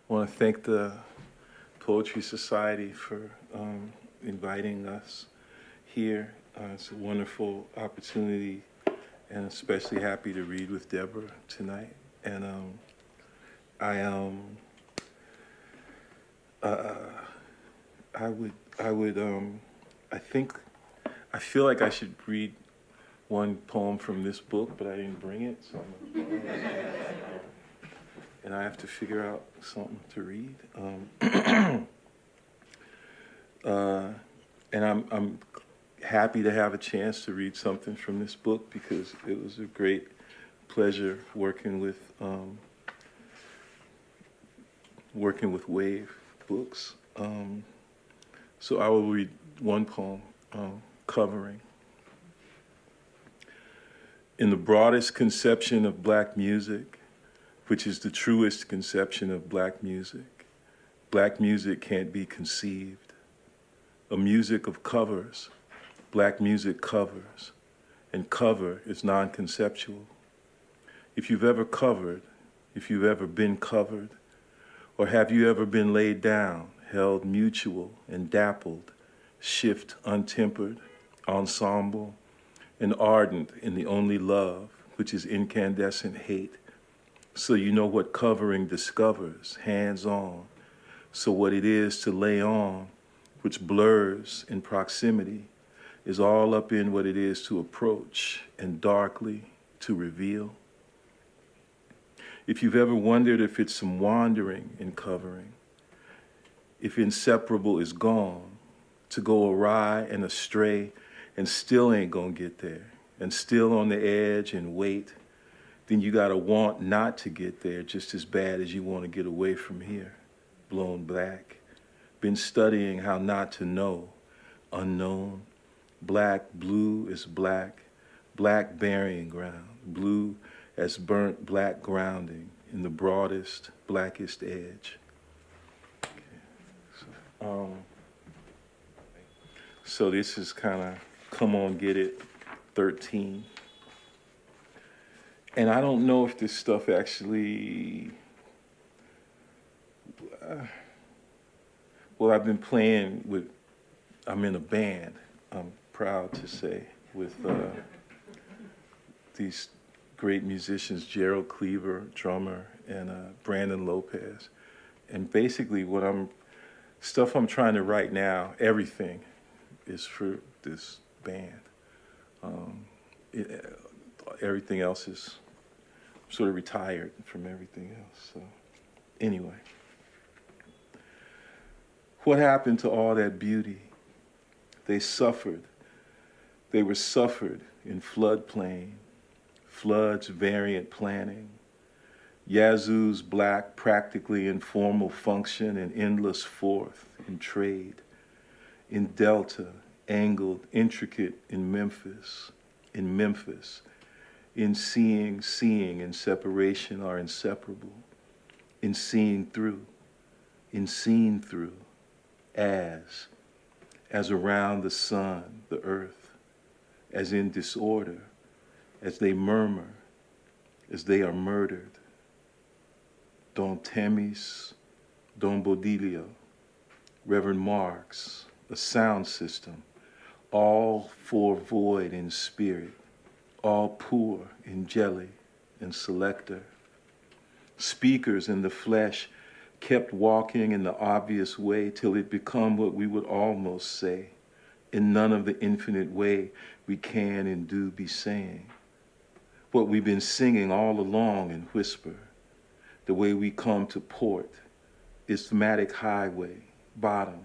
I want to thank the Poetry Society for inviting us here. It's a wonderful opportunity, and especially happy to read with Deborah tonight. And I feel like I should read one poem from this book, but I didn't bring it, so and I have to figure out something to read. And I'm happy to have a chance to read something from this book because it was a great pleasure working with Wave Books. So I will read one poem, Covering. In the broadest conception of Black music, which is the truest conception of Black music can't be conceived. A music of covers, Black music covers, and cover is non-conceptual. If you've ever covered, if you've ever been covered, or have you ever been laid down, held mutual and dappled, shift untempered, ensemble, and ardent in the only love, which is incandescent hate, so you know what covering discovers, hands-on, so what it is to lay on, which blurs in proximity, is all up in what it is to approach and darkly to reveal. If you've ever wondered if it's some wandering in covering, if inseparable is gone, to go awry and astray and still ain't gonna get there, and still on the edge and wait, then you gotta want not to get there just as bad as you wanna get away from here, blown black. Been studying how not to know, unknown. Black, blue is black, black burying ground, blue as burnt black grounding in the broadest, blackest edge. Okay. So this is kind of Come On Get It 13. And I don't know if this stuff actually, well, I've been playing with, I'm in a band, I'm proud to say, with these great musicians, Gerald, Cleaver, drummer, and Brandon López. And basically stuff I'm trying to write now, everything is for this band. Everything else is sort of retired from everything else. So anyway, what happened to all that beauty? They suffered. They were suffered in floodplain, floods variant planning, Yazoo's black practically informal function and endless forth in trade, in Delta, angled, intricate in Memphis, in seeing and separation are inseparable, in seen through, as around the sun, the earth, as in disorder, as they murmur, as they are murdered. Don Temis, Don Bodilio, Reverend Marx, a sound system, all for void in spirit, all poor in jelly and selector. Speakers in the flesh kept walking in the obvious way till it become what we would almost say, in none of the infinite way we can and do be saying. What we've been singing all along in whisper, the way we come to port, isthmatic highway, bottom,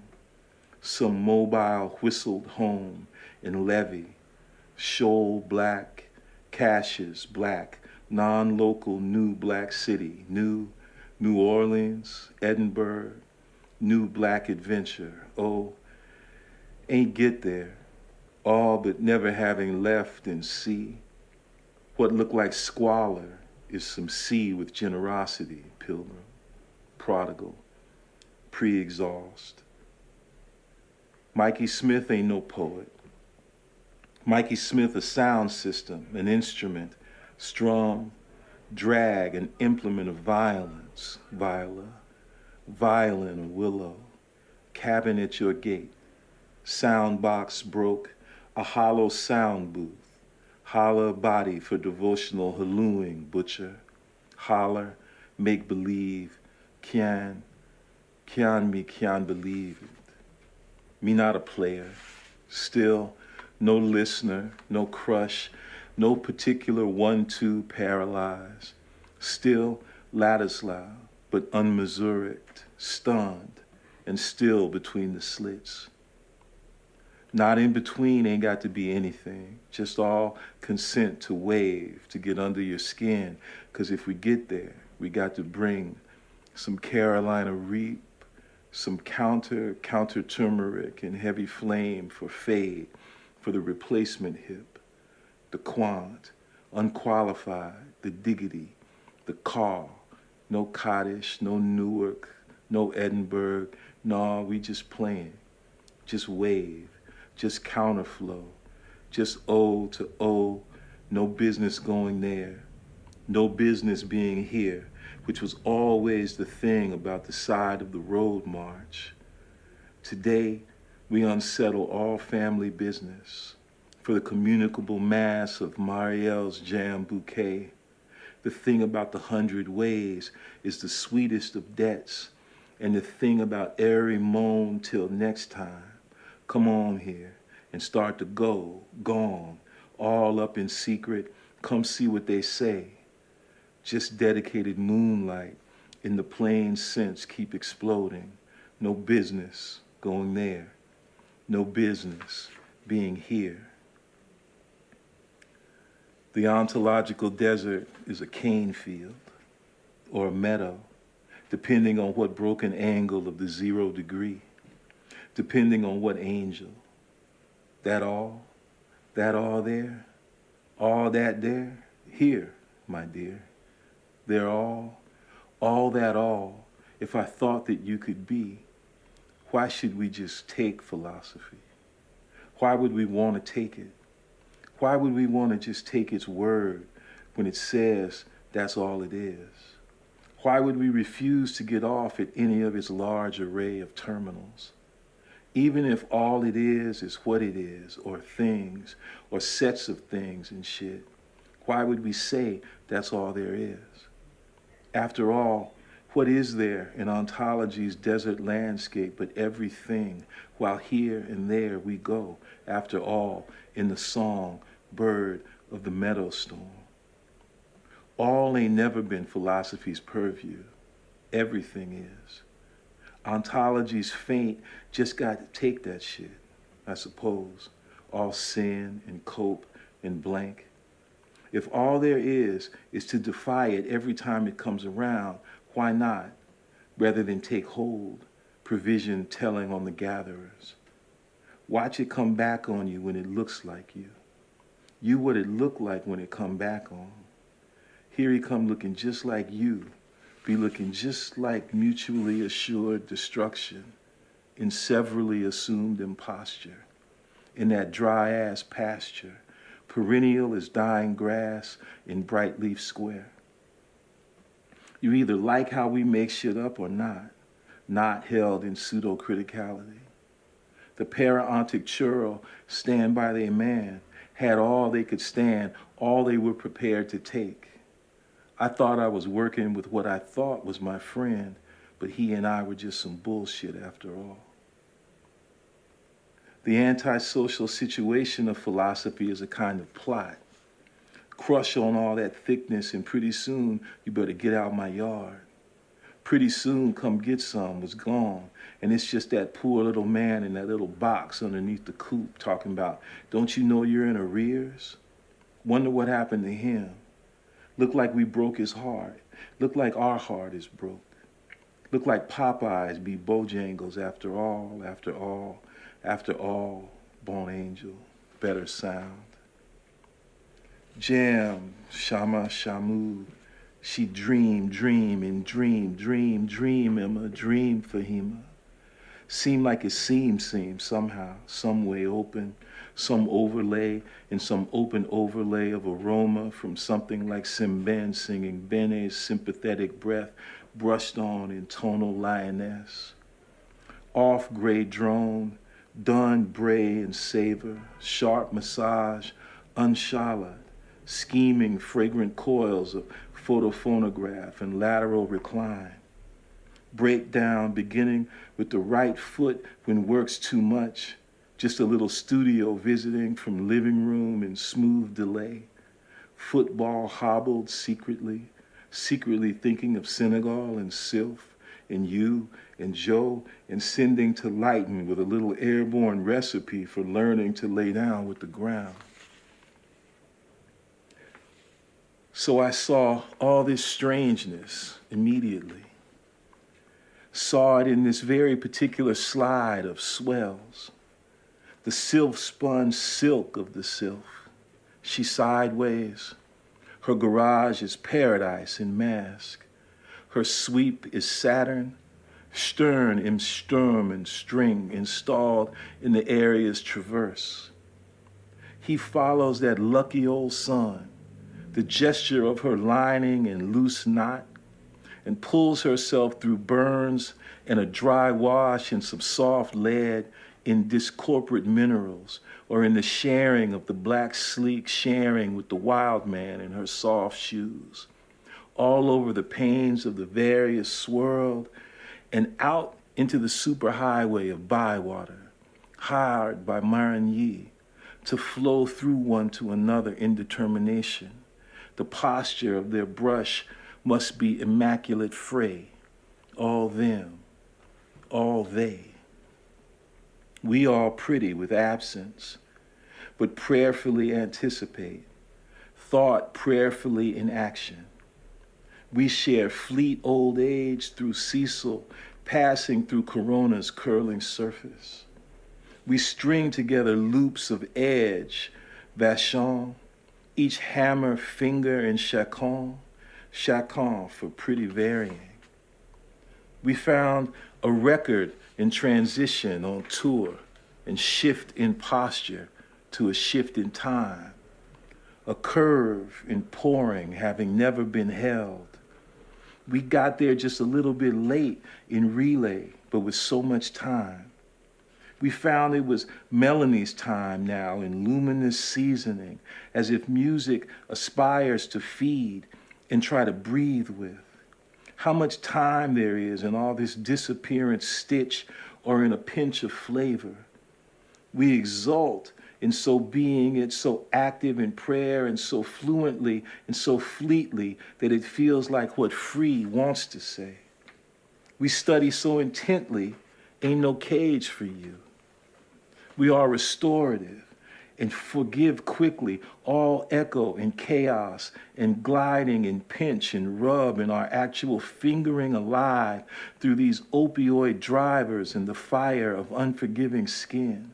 some mobile whistled home in levee, shoal black, caches black, non-local new black city, new New Orleans, Edinburgh, new black adventure. Oh, ain't get there, all but never having left and see. What looked like squalor is some sea with generosity, pilgrim, prodigal, pre-exhaust. Mikey Smith ain't no poet. Mikey Smith a sound system, an instrument, strum, drag, an implement of violence, viola, violin or willow, cabin at your gate, sound box broke, a hollow sound booth, holler body for devotional hallooing, butcher, holler, make believe, can me can believe it. Me not a player, still no listener, no crush, no particular 1-2 paralyzed, still Ladislaw, but unmeasured, stunned, and still between the slits. Not in between ain't got to be anything, just all consent to wave, to get under your skin, 'cause if we get there, we got to bring some Carolina Reap, some counter turmeric and heavy flame for fade, for the replacement hip, the quant, unqualified, the diggity, the car, no Cottish, no Newark, no Edinburgh, nah, we just playing, just wave, just counterflow, just O to O, no business going there, no business being here, which was always the thing about the side of the road march. Today, we unsettle all family business for the communicable mass of Marielle's jam bouquet. The thing about the 100 ways is the sweetest of debts, and the thing about airy moan till next time. Come on here and start to go, gone, all up in secret. Come see what they say. Just dedicated moonlight in the plain sense keep exploding. No business going there. No business being here. The ontological desert is a cane field or a meadow, depending on what broken angle of the 0 degree, depending on what angel. That all there, all that there, here, my dear. They're all that all, if I thought that you could be, why should we just take philosophy? Why would we want to take it? Why would we want to just take its word when it says that's all it is? Why would we refuse to get off at any of its large array of terminals? Even if all it is what it is, or things, or sets of things and shit, why would we say that's all there is? After all, what is there in ontology's desert landscape but everything, while here and there we go, after all, in the song, bird of the meadow storm? All ain't never been philosophy's purview. Everything is. Ontology's faint just got to take that shit, I suppose, all sin and cope and blank. If all there is to defy it every time it comes around, why not, rather than take hold, provision telling on the gatherers? Watch it come back on you when it looks like you. You what it looked like when it come back on. Here he come looking just like you, be looking just like mutually assured destruction in severally assumed imposture, in that dry-ass pasture, perennial as dying grass in Bright Leaf Square. You either like how we make shit up or not held in pseudo-criticality. The para-ontic churro stand by their man had all they could stand, all they were prepared to take. I thought I was working with what I thought was my friend, but he and I were just some bullshit after all. The antisocial situation of philosophy is a kind of plot. Crush on all that thickness and pretty soon you better get out my yard. Pretty soon come get some was gone, and it's just that poor little man in that little box underneath the coop talking about, don't you know you're in arrears? Wonder what happened to him. Look like we broke his heart. Look like our heart is broke. Look like Popeyes be Bojangles after all, Bon Angel, better sound. Jam, Shama Shamu, she dream, Emma, dream Fahima. Seem like it seems somehow, some way open, some overlay, and some open overlay of aroma from something like Simben singing Bene's sympathetic breath brushed on in tonal lioness. Off-gray drone, dun bray and savor, sharp massage, unshalad, scheming fragrant coils of photophonograph and lateral recline. Breakdown beginning with the right foot when work's too much, just a little studio visiting from living room in smooth delay. Football hobbled secretly thinking of Senegal and Sylph and you and Joe and sending to lighten with a little airborne recipe for learning to lay down with the ground. So I saw all this strangeness immediately. Saw it in this very particular slide of swells. The sylph-spun silk of the sylph. She sideways. Her garage is paradise in mask. Her sweep is Saturn, Stern im Sturm and string installed in the area's traverse. He follows that lucky old sun, the gesture of her lining and loose knot, and pulls herself through burns and a dry wash and some soft lead in discorporate minerals, or in the sharing of the black sleek sharing with the wild man in her soft shoes, all over the panes of the various swirled, and out into the superhighway of bywater, hired by Marigny to flow through one to another in determination. The posture of their brush must be immaculate fray, all them, all they. We all pretty with absence, but prayerfully anticipate, thought prayerfully in action. We share fleet old age through Cecil, passing through Corona's curling surface. We string together loops of edge, vachon, each hammer, finger, and chacon for pretty varying. We found a record in transition on tour and shift in posture to a shift in time, a curve in pouring having never been held. We got there just a little bit late in relay, but with so much time. We found it was Melanie's time now in luminous seasoning, as if music aspires to feed and try to breathe with. How much time there is in all this disappearance stitch or in a pinch of flavor. We exult in so being it, so active in prayer and so fluently and so fleetly that it feels like what free wants to say. We study so intently, ain't no cage for you. We are restorative and forgive quickly all echo and chaos and gliding and pinch and rub and our actual fingering alive through these opioid drivers and the fire of unforgiving skin.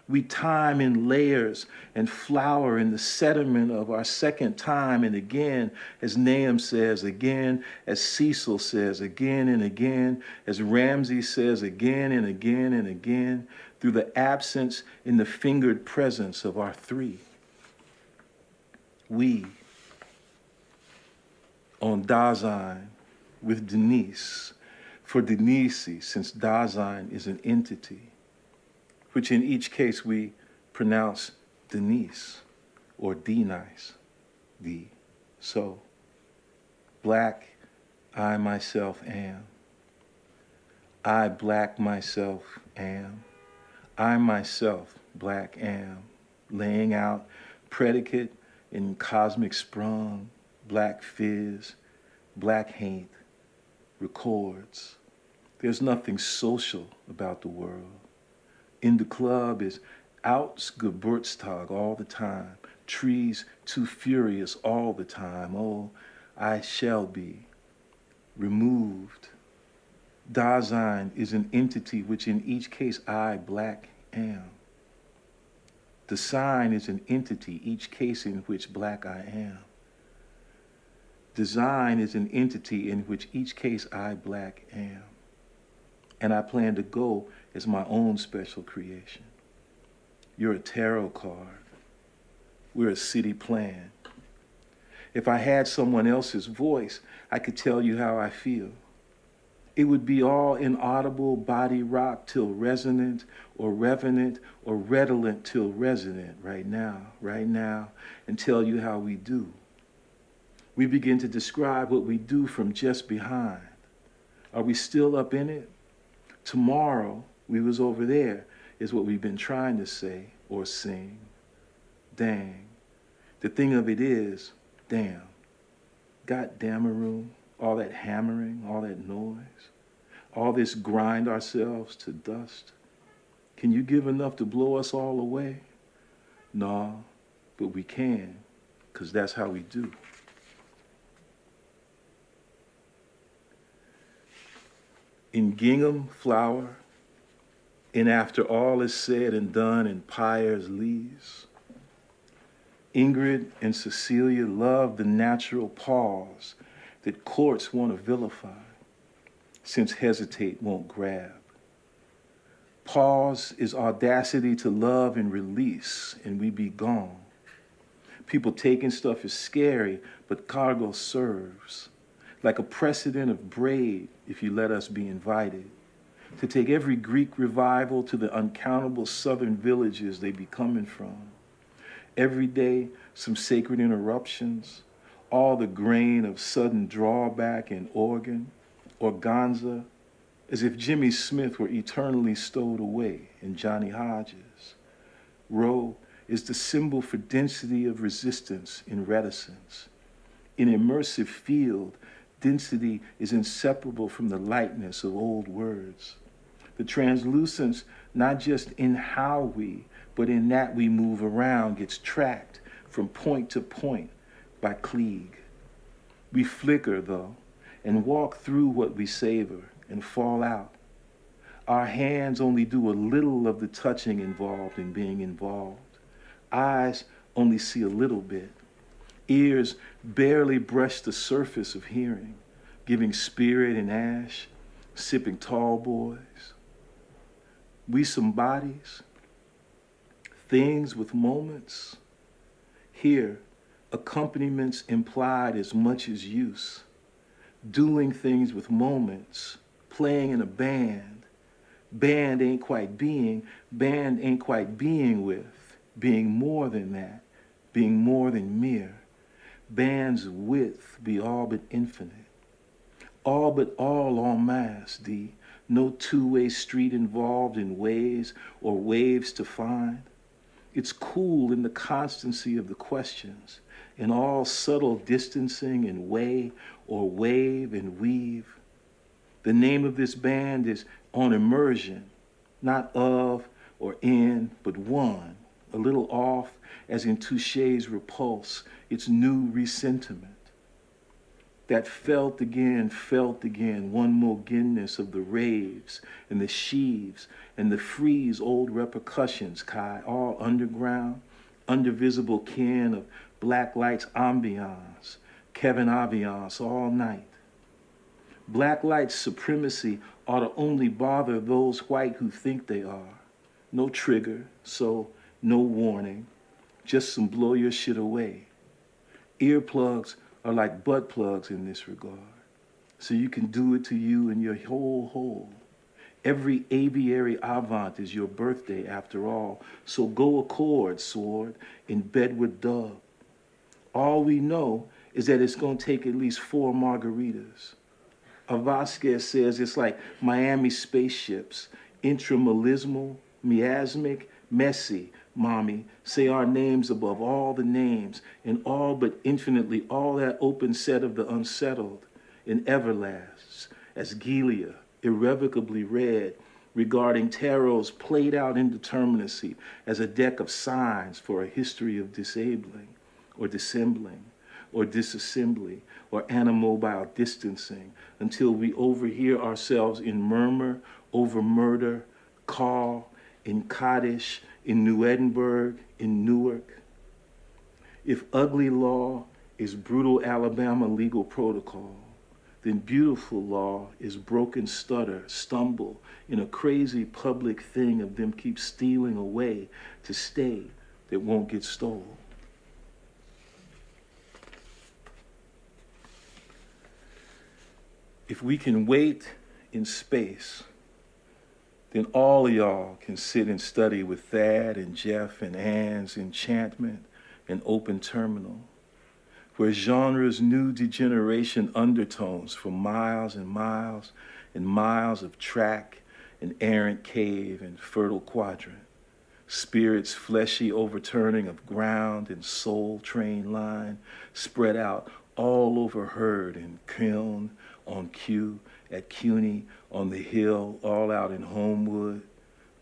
We time in layers and flower in the sediment of our second time and again, as Nahum says again, as Cecil says again and again, as Ramsey says again and again and again, through the absence in the fingered presence of our three. We, on Dasein with Denise, for Denise, since Dasein is an entity, which in each case we pronounce Denise or D-nice, D. So, black, I myself am. I black myself am. I myself black am. Laying out predicate in cosmic sprung, black fizz, black haint, records. There's nothing social about the world. In the club is Ausgeburtstag all the time, trees too furious all the time. Oh, I shall be removed. Dasein is an entity which in each case I, black, am. The sign is an entity, each case in which black I am. Design is an entity in which each case I, black, am. And I plan to go as my own special creation. You're a tarot card. We're a city plan. If I had someone else's voice, I could tell you how I feel. It would be all inaudible body rock till resonant or revenant or redolent till resonant right now, and tell you how we do. We begin to describe what we do from just behind. Are we still up in it? Tomorrow, we was over there, is what we've been trying to say or sing. Dang. The thing of it is, damn. Goddamn-a-room, all that hammering, all that noise, all this grind ourselves to dust. Can you give enough to blow us all away? Nah, but we can, 'cause that's how we do. In gingham flower, and after all is said and done in pyre's leaves, Ingrid and Cecilia love the natural pause that courts want to vilify, since hesitate won't grab. Pause is audacity to love and release, and we be gone. People taking stuff is scary, but cargo serves, like a precedent of braid if you let us be invited, to take every Greek revival to the uncountable southern villages they be coming from. Every day, some sacred interruptions, all the grain of sudden drawback in organ, organza, as if Jimmy Smith were eternally stowed away in Johnny Hodges. Rho is the symbol for density of resistance in reticence. In immersive field, density is inseparable from the lightness of old words. The translucence, not just in how we, but in that we move around, gets tracked from point to point by Klieg. We flicker, though, and walk through what we savor and fall out. Our hands only do a little of the touching involved in being involved. Eyes only see a little bit. Ears barely brush the surface of hearing, giving spirit and ash, sipping tall boys. We some bodies, things with moments. Here, accompaniments implied as much as use. Doing things with moments, playing in a band. Band ain't quite being with, being more than that, being more than mere. Band's width be all but infinite. All but all en masse, D. No two-way street involved in ways or waves to find. It's cool in the constancy of the questions, in all subtle distancing and way or wave and weave. The name of this band is On Immersion, not of or in, but one, a little off, as in Touché's repulse, its new resentiment. That felt again, one more ginness of the raves and the sheaves and the freeze old repercussions, Kai, all underground, undervisible kin of black lights ambiance, Kevin Aviance all night. Black light's supremacy ought to only bother those white who think they are. No trigger, so no warning, just some blow your shit away. Earplugs are like butt plugs in this regard, so you can do it to you and your whole. Every aviary avant is your birthday after all, so go accord, sword, in bed with Dub. All we know is that it's gonna take at least 4 margaritas. Vasquez says it's like Miami spaceships, intramalismal, miasmic, messy, mommy, say our names above all the names, and all but infinitely all that open set of the unsettled, in everlasts, as Gilia, irrevocably read, regarding tarot's played out indeterminacy as a deck of signs for a history of disabling, or dissembling, or disassembly, or animobile distancing, until we overhear ourselves in murmur over murder, call, in Kaddish, in New Edinburgh, in Newark. If ugly law is brutal Alabama legal protocol, then beautiful law is broken stutter, stumble, in a crazy public thing of them keep stealing away to stay that won't get stole. If we can wait in space, then all of y'all can sit and study with Thad and Jeff and Ann's enchantment and open terminal, where genre's new degeneration undertones for miles and miles and miles of track and errant cave and fertile quadrant, spirit's fleshy overturning of ground and soul train line spread out all over herd and kiln on Q, at CUNY, on the Hill, all out in Homewood,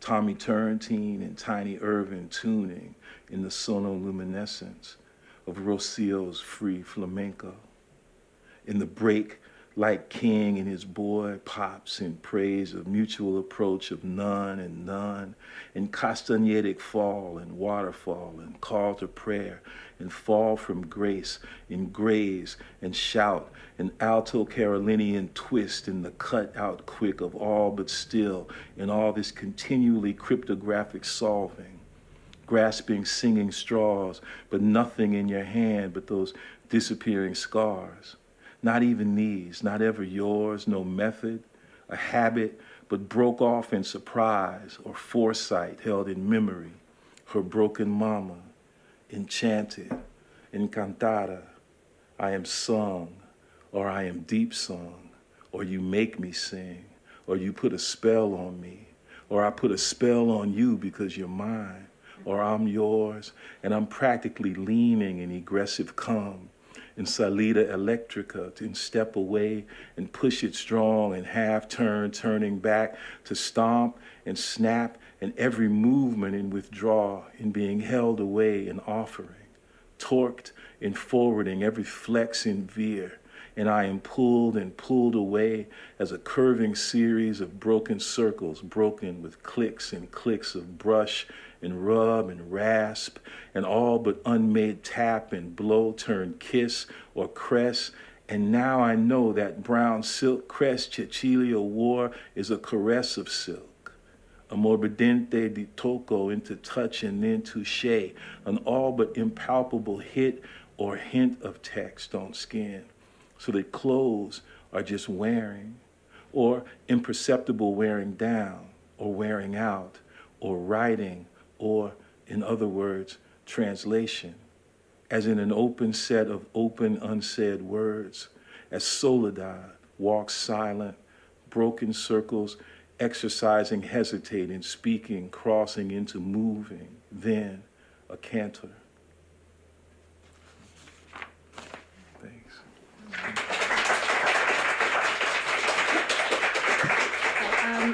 Tommy Turrentine and Tiny Irvin tuning in the sonoluminescence of Rocio's free flamenco. In the break, like King and his boy Pops in praise of mutual approach of none and none, and Castanetic fall and waterfall and call to prayer and fall from grace in graze and shout and alto Carolinian twist in the cut out quick of all but still in all this continually cryptographic solving, grasping singing straws, but nothing in your hand but those disappearing scars. Not even these, not ever yours, no method, a habit, but broke off in surprise or foresight held in memory. Her broken mama, enchanted, encantada, I am sung, or I am deep sung, or you make me sing, or you put a spell on me, or I put a spell on you because you're mine, or I'm yours, and I'm practically leaning in aggressive come, in salida electrica, to step away and push it strong and half turn, turning back to stomp and snap, and every movement in withdraw, in being held away and offering, torqued in forwarding, every flex in veer, and I am pulled and pulled away as a curving series of broken circles, broken with clicks and clicks of brush and rub and rasp, and all but unmade tap and blow turn kiss or crest. And now I know that brown silk crest Cecilia wore is a caress of silk, a morbidente di tocco into touch and then touche, an all but impalpable hit or hint of text on skin, so that clothes are just wearing, or imperceptible wearing down, or wearing out, or writing, or, in other words, translation, as in an open set of open unsaid words, as Soledad walks silent, broken circles, exercising, hesitating, speaking, crossing into moving, then a cantor.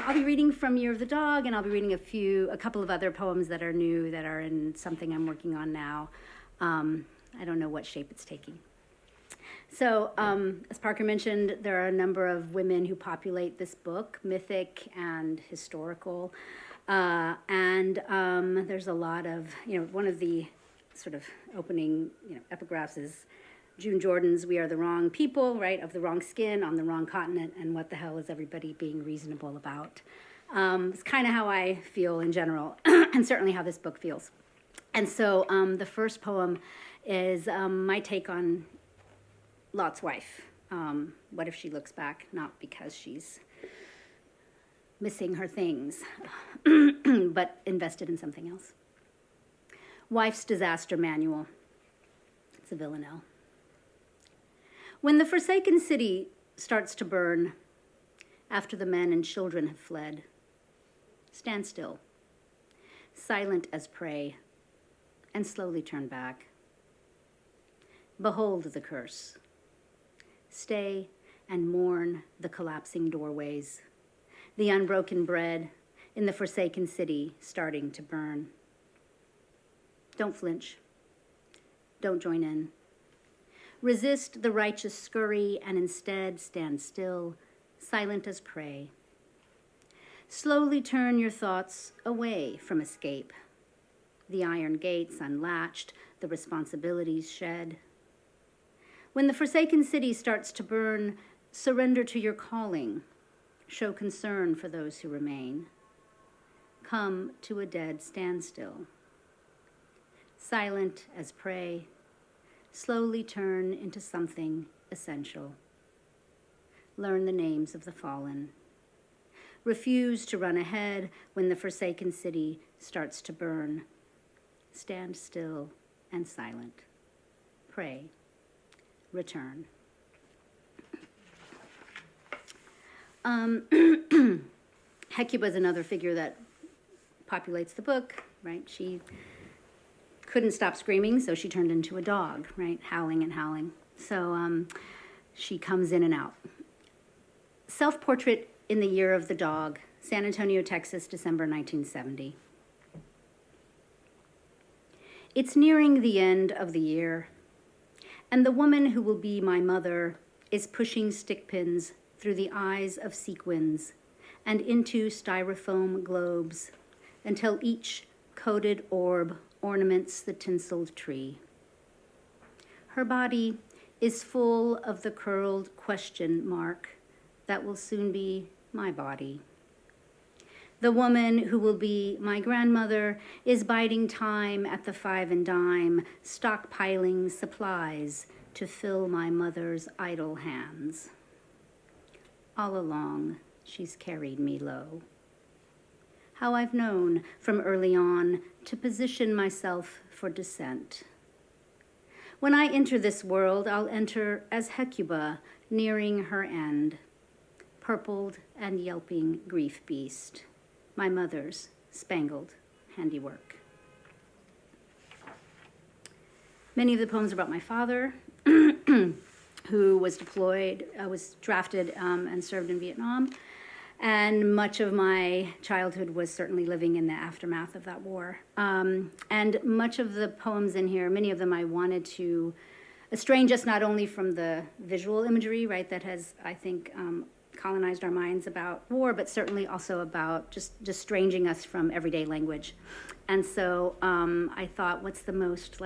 I'll be reading from Year of the Dog, and I'll be reading a couple of other poems that are new, that are in something I'm working on now. I don't know what shape it's taking. So, as Parker mentioned, there are a number of women who populate this book, mythic and historical. And there's a lot of, one of the sort of opening, epigraphs is June Jordan's "We Are the Wrong People," right, of the wrong skin on the wrong continent, and what the hell is everybody being reasonable about? It's kind of how I feel in general, and certainly how this book feels. And so the first poem is my take on Lot's wife. What if she looks back, not because she's missing her things, but invested in something else. Wife's Disaster Manual. It's a villanelle. When the forsaken city starts to burn, after the men and children have fled, stand still, silent as prey, and slowly turn back. Behold the curse. Stay and mourn the collapsing doorways, the unbroken bread in the forsaken city starting to burn. Don't flinch. Don't join in. Resist the righteous scurry and instead stand still, silent as prey. Slowly turn your thoughts away from escape. The iron gates unlatched, the responsibilities shed. When the forsaken city starts to burn, surrender to your calling. Show concern for those who remain. Come to a dead standstill. Silent as prey, slowly turn into something essential. learn the names of the fallen. Refuse to run ahead when the forsaken city starts to burn. Stand still and silent. Pray. Return. Hecuba is another figure that populates the book, right? She couldn't stop screaming, so she turned into a dog, right? Howling and howling. So she comes in and out. Self-portrait in the Year of the Dog, San Antonio, Texas, December 1970. It's nearing the end of the year, and the woman who will be my mother is pushing stick pins through the eyes of sequins and into styrofoam globes until each coated orb ornaments the tinseled tree. Her body is full of the curled question mark that will soon be my body. The woman who will be my grandmother is biding time at the 5 and dime, stockpiling supplies to fill my mother's idle hands. All along, she's carried me low. How I've known from early on to position myself for descent. When I enter this world, I'll enter as Hecuba, nearing her end, purpled and yelping grief beast, my mother's spangled handiwork. Many of the poems are about my father, who was deployed, was drafted and served in Vietnam. And much of my childhood was certainly living in the aftermath of that war. And much of the poems in here, many of them I wanted to estrange us not only from the visual imagery, right, that has, I think, colonized our minds about war, but certainly also about just estranging us from everyday language. And so I thought, what's the most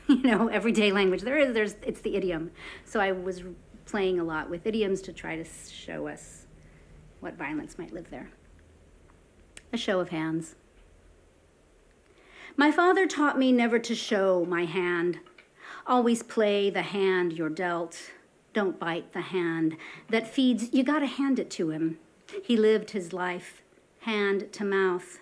everyday language there is? It's the idiom. So I was playing a lot with idioms to try to show us what violence might live there. A show of hands. My father taught me never to show my hand. Always play the hand you're dealt. Don't bite the hand that feeds. You gotta hand it to him. He lived his life hand to mouth.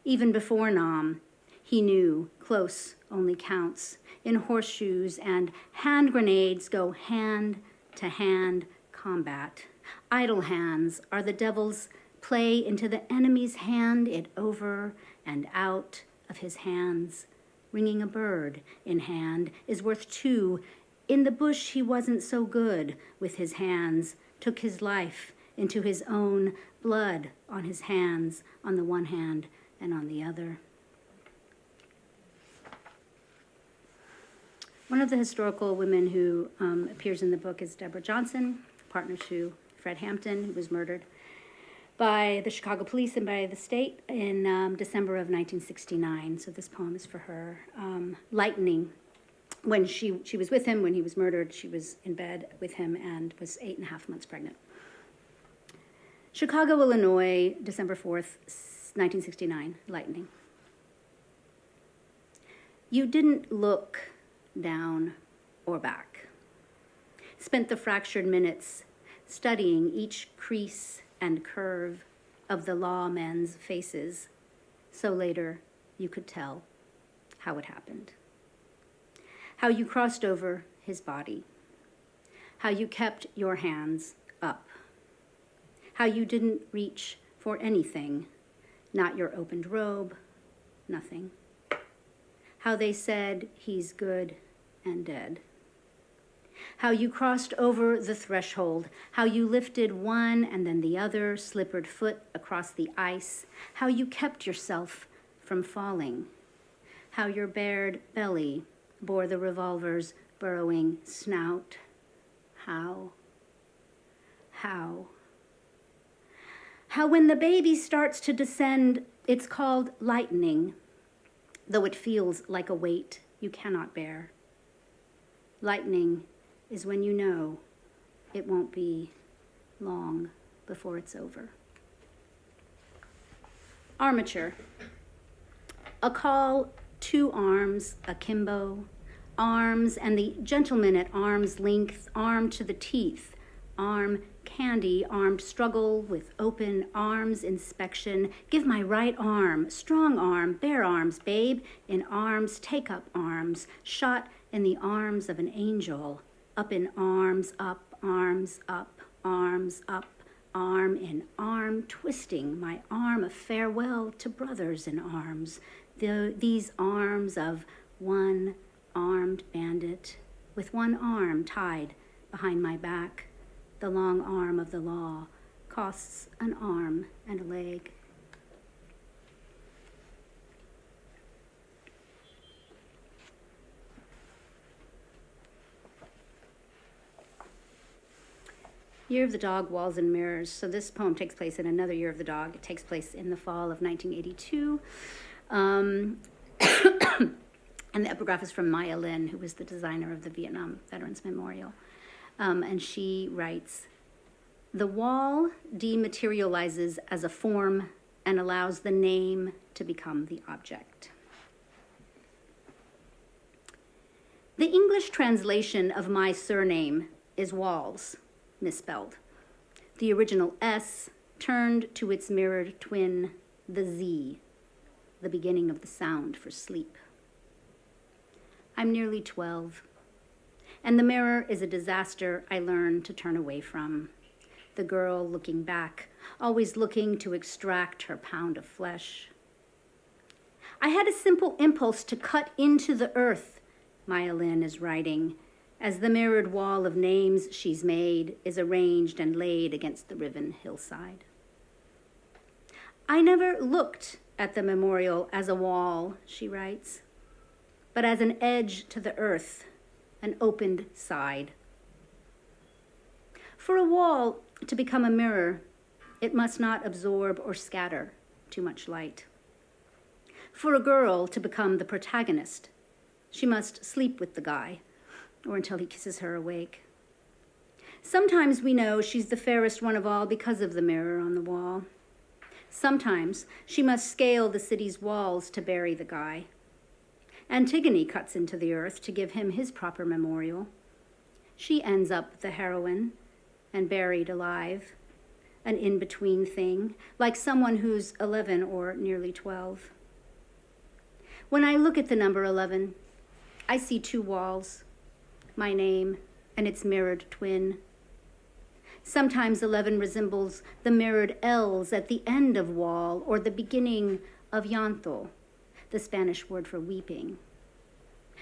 Even before Nam, he knew close only counts. In horseshoes and hand grenades go hand to hand combat. Idle hands are the devil's play into the enemy's hand, it over and out of his hands. Ringing a bird in hand is worth 2. In the bush he wasn't so good with his hands, took his life into his own blood on his hands, on the one hand and on the other. One of the historical women who appears in the book is Deborah Johnson, partner to Fred Hampton, who was murdered by the Chicago police and by the state in December of 1969. So this poem is for her. Lightning. When she was with him, when he was murdered, she was in bed with him and was 8.5 months pregnant. Chicago, Illinois, December 4th, 1969, lightning. You didn't look down or back. Spent the fractured minutes studying each crease and curve of the lawmen's faces, so later you could tell how it happened. How you crossed over his body. How you kept your hands up. How you didn't reach for anything, not your opened robe, nothing. How they said he's good and dead. How you crossed over the threshold, how you lifted one and then the other slippered foot across the ice, how you kept yourself from falling, how your bared belly bore the revolver's burrowing snout. How when the baby starts to descend, it's called lightning, though it feels like a weight you cannot bear. Lightning is when you know it won't be long before it's over. Armature. A call, 2 arms akimbo, arms and the gentleman at arm's length, armed to the teeth, arm candy, armed struggle with open arms inspection. Give my right arm, strong arm, bare arms, babe, in arms, take up arms, shot in the arms of an angel, up in arms, up, arms, up, arms, up, arm in arm, twisting my arm, a farewell to brothers in arms, these arms of one armed bandit, with one arm tied behind my back. The long arm of the law costs an arm and a leg. Year of the Dog, Walls and Mirrors. So this poem takes place in another Year of the Dog. It takes place in the fall of 1982. And the epigraph is from Maya Lin, who was the designer of the Vietnam Veterans Memorial. And she writes, "The wall dematerializes as a form and allows the name to become the object." The English translation of my surname is Walls, misspelled. The original S turned to its mirrored twin, the Z, the beginning of the sound for sleep. I'm nearly 12, and the mirror is a disaster I learned to turn away from. The girl looking back, always looking to extract her pound of flesh. I had a simple impulse to cut into the earth, Maya Lin is writing, as the mirrored wall of names she's made is arranged and laid against the riven hillside. I never looked at the memorial as a wall, she writes, but as an edge to the earth, an opened side. For a wall to become a mirror, it must not absorb or scatter too much light. For a girl to become the protagonist, she must sleep with the guy, or until he kisses her awake. Sometimes we know she's the fairest one of all because of the mirror on the wall. Sometimes she must scale the city's walls to bury the guy. Antigone cuts into the earth to give him his proper memorial. She ends up the heroine and buried alive, an in-between thing, like someone who's 11 or nearly 12. When I look at the number 11, I see two walls, my name and its mirrored twin. Sometimes 11 resembles the mirrored L's at the end of wall or the beginning of llanto, the Spanish word for weeping.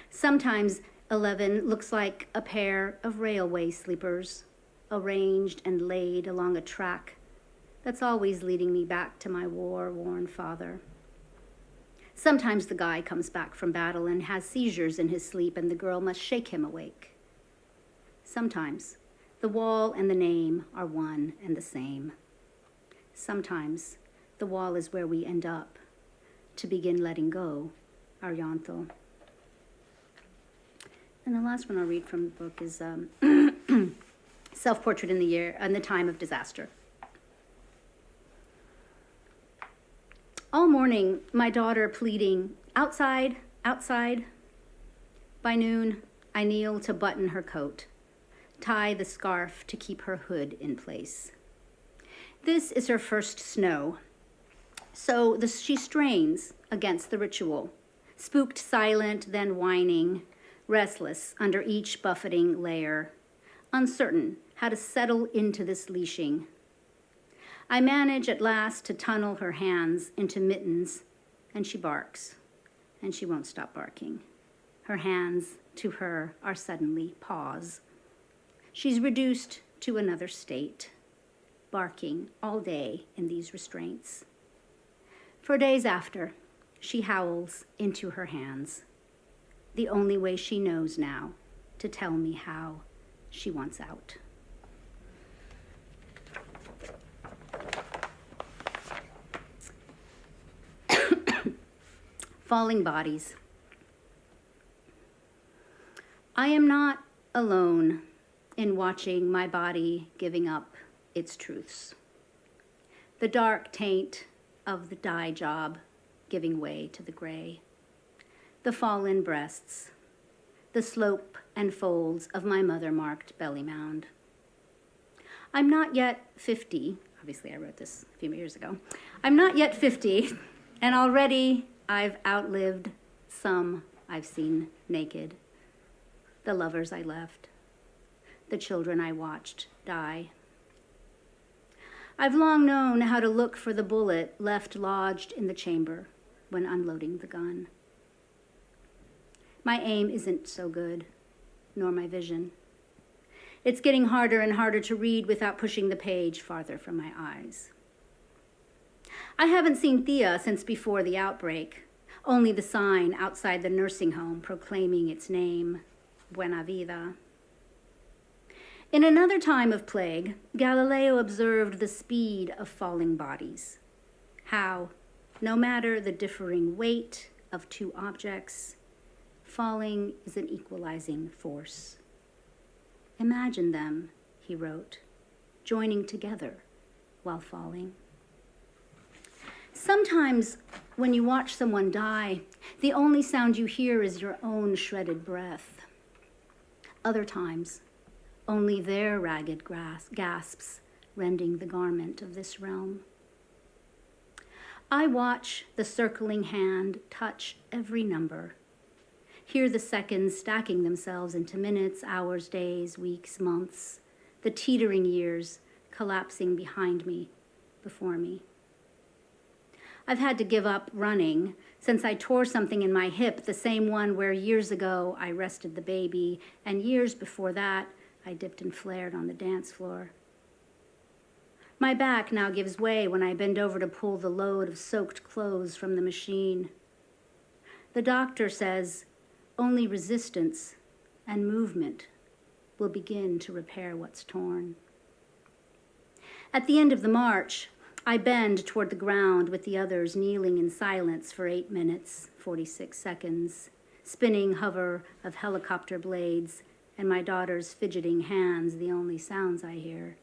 Sometimes 11 looks like a pair of railway sleepers, arranged and laid along a track that's always leading me back to my war-worn father. Sometimes the guy comes back from battle and has seizures in his sleep, and the girl must shake him awake. Sometimes the wall and the name are one and the same. Sometimes the wall is where we end up to begin letting go our llanto. And the last one I'll read from the book is Self-Portrait in the Time of Disaster. All morning, my daughter pleading, outside, outside. By noon, I kneel to button her coat, tie the scarf to keep her hood in place. This is her first snow, so she strains against the ritual, spooked silent, then whining, restless under each buffeting layer, uncertain how to settle into this leashing. I manage at last to tunnel her hands into mittens, and she barks, and she won't stop barking. Her hands, to her, are suddenly paws. She's reduced to another state, barking all day in these restraints. For days after, she howls into her hands, the only way she knows now to tell me how she wants out. Falling bodies. I am not alone in watching my body giving up its truths. The dark taint of the dye job giving way to the gray. The fallen breasts. The slope and folds of my mother-marked belly mound. I'm not yet 50. Obviously, I wrote this a few years ago. I'm not yet 50, and already I've outlived some I've seen naked, the lovers I left, the children I watched die. I've long known how to look for the bullet left lodged in the chamber when unloading the gun. My aim isn't so good, nor my vision. It's getting harder and harder to read without pushing the page farther from my eyes. I haven't seen Thea since before the outbreak, only the sign outside the nursing home proclaiming its name, Buena Vida. In another time of plague, Galileo observed the speed of falling bodies, how, no matter the differing weight of two objects, falling is an equalizing force. Imagine them, he wrote, joining together while falling. Sometimes when you watch someone die, the only sound you hear is your own shredded breath. Other times, only their ragged gasps rending the garment of this realm. I watch the circling hand touch every number, hear the seconds stacking themselves into minutes, hours, days, weeks, months, the teetering years collapsing behind me, before me. I've had to give up running since I tore something in my hip, the same one where years ago I rested the baby, and years before that I dipped and flared on the dance floor. My back now gives way when I bend over to pull the load of soaked clothes from the machine. The doctor says only resistance and movement will begin to repair what's torn. At the end of the march, I bend toward the ground with the others kneeling in silence for 8 minutes, 46 seconds, spinning hover of helicopter blades and my daughter's fidgeting hands, the only sounds I hear.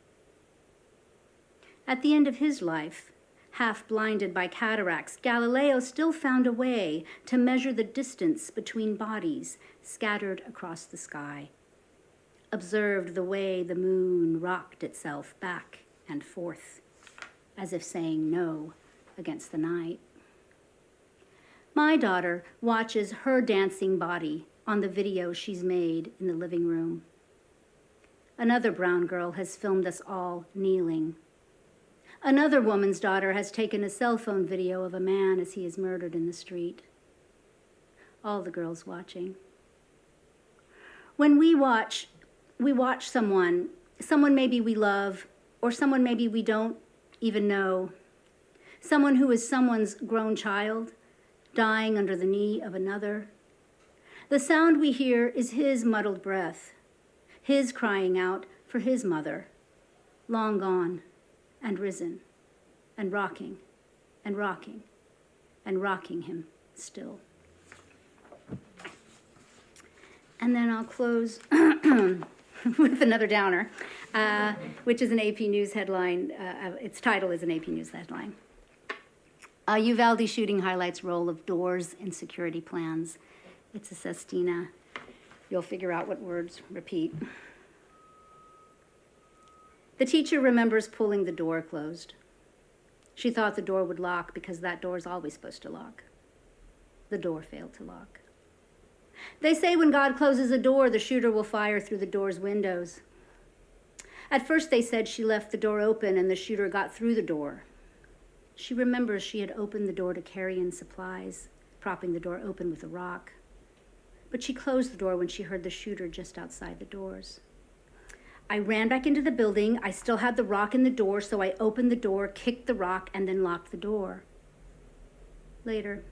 At the end of his life, half blinded by cataracts, Galileo still found a way to measure the distance between bodies scattered across the sky, observed the way the moon rocked itself back and forth, as if saying no against the night. My daughter watches her dancing body on the video she's made in the living room. Another brown girl has filmed us all kneeling. Another woman's daughter has taken a cell phone video of a man as he is murdered in the street. All the girls watching. When we watch someone maybe we love, or someone maybe we don't even know, someone who is someone's grown child, dying under the knee of another. The sound we hear is his muddled breath, his crying out for his mother, long gone and risen, and rocking, and rocking, and rocking him still. And then I'll close with another downer, which is an AP News headline. Its title is an AP News headline. Uvalde shooting highlights role of doors in security plans. It's a sestina. You'll figure out what words repeat. The teacher remembers pulling the door closed. She thought the door would lock because that door is always supposed to lock. The door failed to lock. They say when God closes a door, the shooter will fire through the door's windows. At first they said she left the door open and the shooter got through the door. She remembers she had opened the door to carry in supplies, propping the door open with a rock. But she closed the door when she heard the shooter just outside the doors. I ran back into the building. I still had the rock in the door, so I opened the door, kicked the rock, and then locked the door. Later,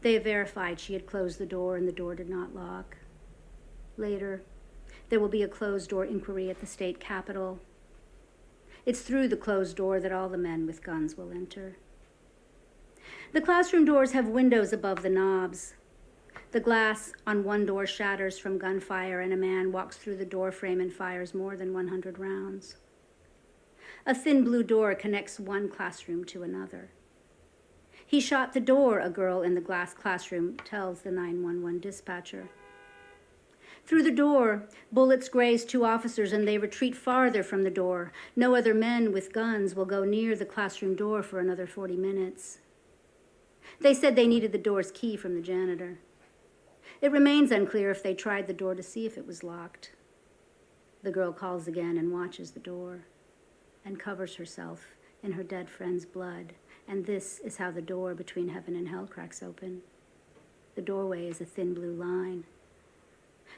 they verified she had closed the door and the door did not lock. Later, there will be a closed-door inquiry at the state capitol. It's through the closed door that all the men with guns will enter. The classroom doors have windows above the knobs. The glass on one door shatters from gunfire and a man walks through the door frame and fires more than 100 rounds. A thin blue door connects one classroom to another. He shot the door, a girl in the glass classroom tells the 911 dispatcher. Through the door, bullets graze 2 officers and they retreat farther from the door. No other men with guns will go near the classroom door for another 40 minutes. They said they needed the door's key from the janitor. It remains unclear if they tried the door to see if it was locked. The girl calls again and watches the door and covers herself in her dead friend's blood. And this is how the door between heaven and hell cracks open. The doorway is a thin blue line.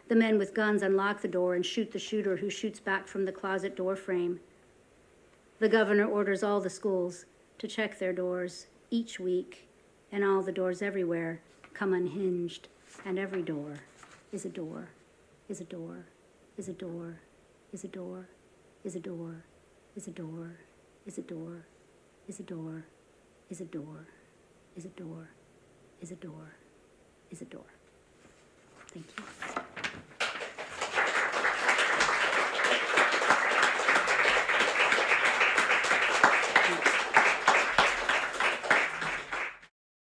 The men with guns unlock the door and shoot the shooter, who shoots back from the closet door frame. The governor orders all the schools to check their doors each week, and all the doors everywhere come unhinged, and every door is a door, is a door, is a door, is a door, is a door, is a door, is a door, is a door, is a door, is a door, is a door, is a door. Thank you.